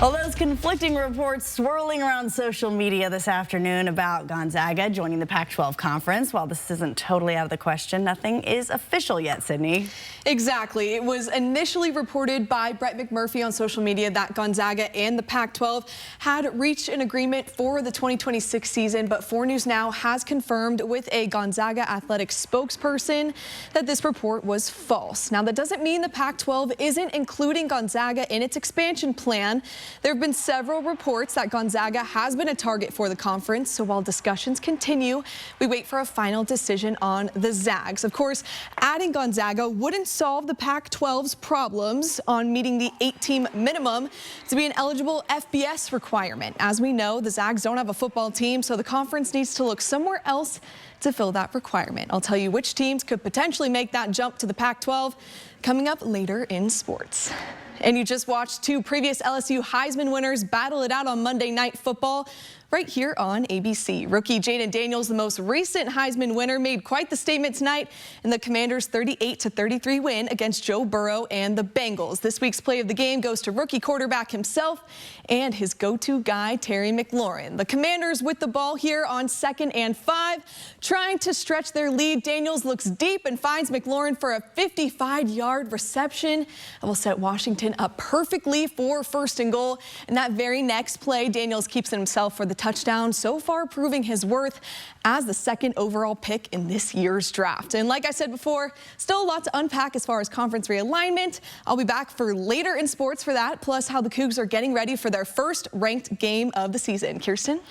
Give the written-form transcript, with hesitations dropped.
Well, those conflicting reports swirling around social media this afternoon about Gonzaga joining the Pac-12 conference. While this isn't totally out of the question, nothing is official yet, Sydney. Exactly. It was initially reported by Brett McMurphy on social media that Gonzaga and the Pac-12 had reached an agreement for the 2026 season, but 4 News Now has confirmed with a Gonzaga athletic spokesperson that this report was false. Now, that doesn't mean the Pac-12 isn't including Gonzaga in its expansion plan. There have been several reports that Gonzaga has been a target for the conference, so while discussions continue, we wait for a final decision on the Zags. Of course, adding Gonzaga wouldn't solve the Pac-12's problems on meeting the 8-team minimum to be an eligible FBS requirement. As we know, the Zags don't have a football team, so the conference needs to look somewhere else to fill that requirement. I'll tell you which teams could potentially make that jump to the Pac-12 coming up later in sports. And you just watched 2 previous LSU Heisman winners battle it out on Monday Night Football right here on ABC. Rookie Jaden Daniels, the most recent Heisman winner, made quite the statement tonight in the Commanders' 38-33 win against Joe Burrow and the Bengals. This week's play of the game goes to rookie quarterback himself and his go-to guy, Terry McLaurin. The Commanders with the ball here on 2nd and 5, trying to stretch their lead. Daniels looks deep and finds McLaurin for a 55-yard reception that will set Washington up perfectly for 1st and goal. And that very next play, Daniels keeps it himself for the touchdown, so far proving his worth as the 2nd overall pick in this year's draft. And like I said before, still a lot to unpack as far as conference realignment. I'll be back for later in sports for that, plus how the Cougs are getting ready for their first ranked game of the season. Kirsten?